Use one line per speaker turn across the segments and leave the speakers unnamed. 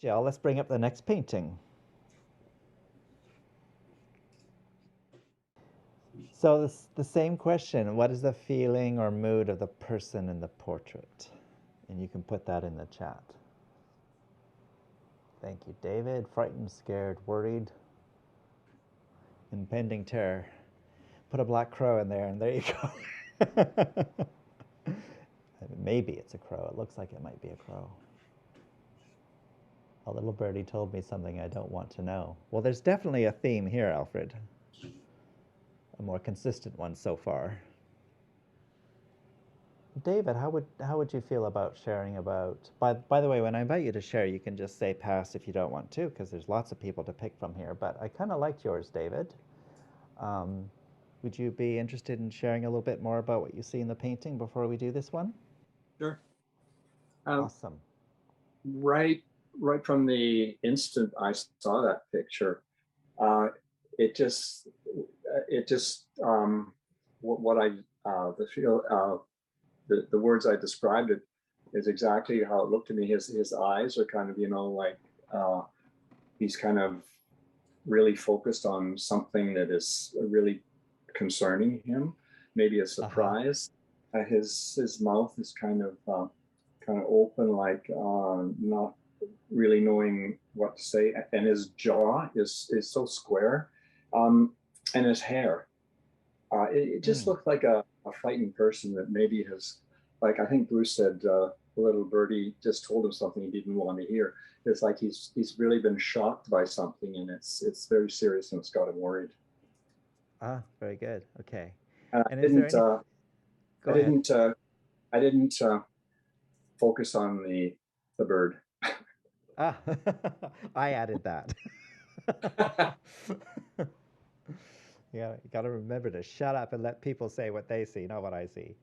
Jill, let's bring up the next painting. So this the same question. What is the feeling or mood of the person in the portrait? And you can put that in the chat. Thank you, David. Frightened, scared, worried, impending terror. Put a black crow in there, and there you go. Maybe it's a crow. It looks like it might be a crow. A little birdie told me something I don't want to know. Well, there's definitely a theme here, Alfred. A more consistent one so far. David, how would you feel about sharing about? By the way, when I invite you to share, you can just say pass if you don't want to, because there's lots of people to pick from here. But I kind of liked yours, David. Would you be interested in sharing a little bit more about what you see in the painting before we do this one?
Sure.
Awesome.
Right from the instant I saw that picture, it just what I the feel the words I described it is exactly how it looked to me. His eyes are kind of, like he's kind of really focused on something that is really concerning him, maybe a surprise. His mouth is kind of open, like not really knowing what to say, and his jaw is so square, and his hair. It just looked like a frightened person that maybe has, like I think Bruce said, little birdie just told him something he didn't want to hear. It's like he's really been shocked by something, and it's very serious, and it's got him worried.
Very good. Okay.
And
And is there any? Go ahead.
I didn't focus on the bird.
I added that. Yeah, you got to remember to shut up and let people say what they see, not what I see.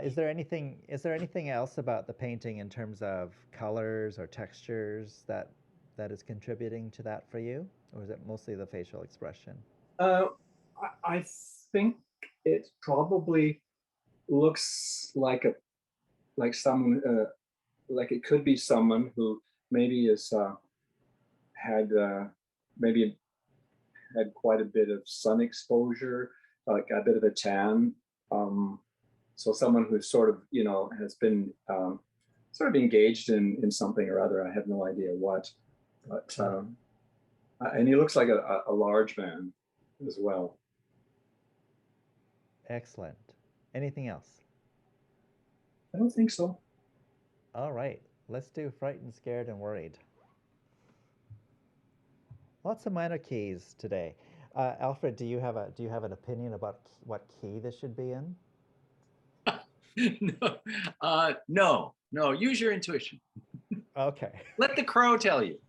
Is there anything else about the painting in terms of colors or textures that is contributing to that for you, or is it mostly the facial expression?
I think it probably looks like someone, like it could be someone who maybe is had maybe had quite a bit of sun exposure, like a bit of a tan. So someone who sort of, has been sort of engaged in something or other. I have no idea what, but and he looks like a large man as well.
Excellent. Anything else?
I don't think so.
All right, let's do frightened, scared, and worried. Lots of minor keys today. Alfred, do you have an opinion about what key this should be in?
No. Use your intuition.
Okay.
Let the crow tell you.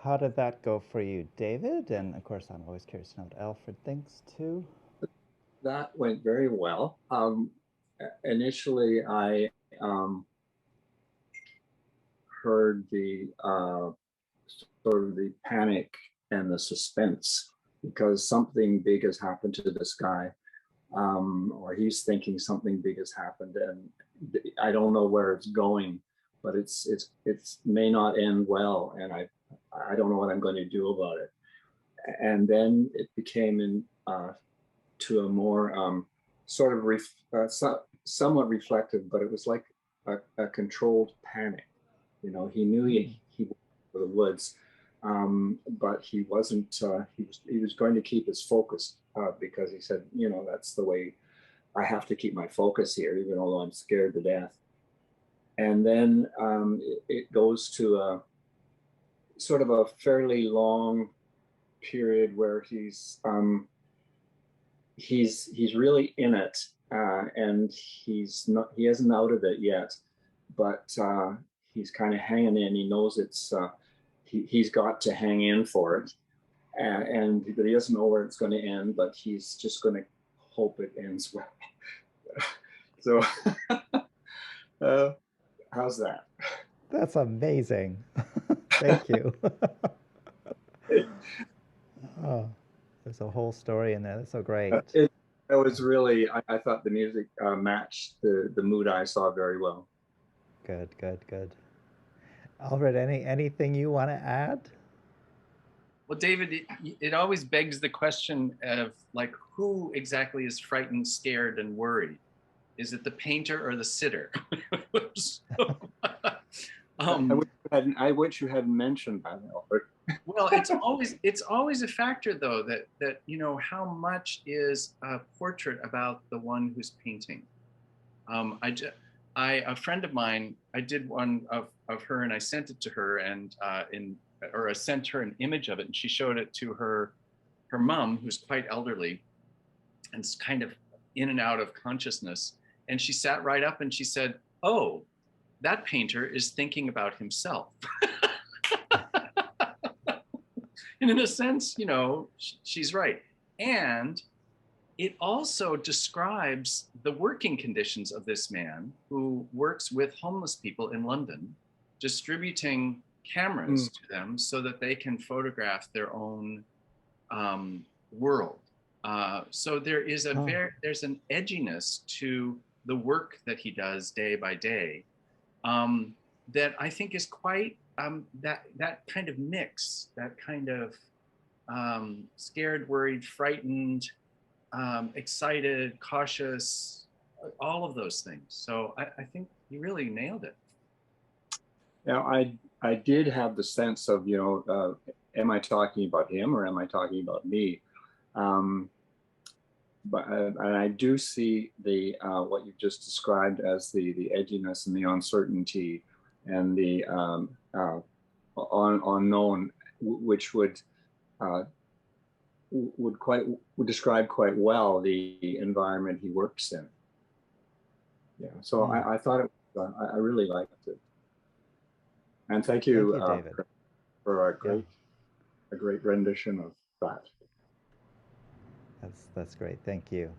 how did that go for you, David? And of course, I'm always curious to know what Alfred thinks too.
That went very well. Initially, I um, heard the sort of the panic and the suspense because something big has happened to this guy, or he's thinking something big has happened, and I don't know where it's going, but it's may not end well, and I don't know what I'm going to do about it. And then it became to a more sort of somewhat reflective, but it was like a controlled panic. You know, he knew he went for the woods, but he wasn't. He was going to keep his focus because he said, you know, that's the way I have to keep my focus here, even although I'm scared to death. And then it goes to a sort of a fairly long period where he's really in it, and he isn't out of it yet, but he's kind of hanging in. He knows he's got to hang in for it, and but he doesn't know where it's going to end, but he's just going to hope it ends well. So how's that?
That's amazing. Thank you. Oh, there's a whole story in there. That's so great.
It was really, I thought the music matched the mood I saw very well.
Good, good, good. Alfred, anything you want to add?
Well, David, it always begs the question of like, who exactly is frightened, scared, and worried? Is it the painter or the sitter? So,
I wish you hadn't mentioned that, Alfred.
well, it's always a factor though that you know how much is a portrait about the one who's painting. A friend of mine, I did one of her and I sent it to her and I sent her an image of it and she showed it to her mom who's quite elderly and it's kind of in and out of consciousness. And she sat right up and she said, "Oh, that painter is thinking about himself." And in a sense, you know, she's right. And it also describes the working conditions of this man who works with homeless people in London, distributing cameras to them so that they can photograph their own world. So there's an edginess to the work that he does day by day that I think is quite that kind of mix, that kind of scared, worried, frightened, excited, cautious, all of those things. So I think you really nailed it.
Now, I did have the sense of, you know, am I talking about him or am I talking about me? But and I do see the what you've just described as the edginess and the uncertainty and the unknown, which would describe quite well the environment he works in. Yeah, so I thought it. I really liked it, and thank you,
David.
for a great rendition of that.
That's great. Thank you.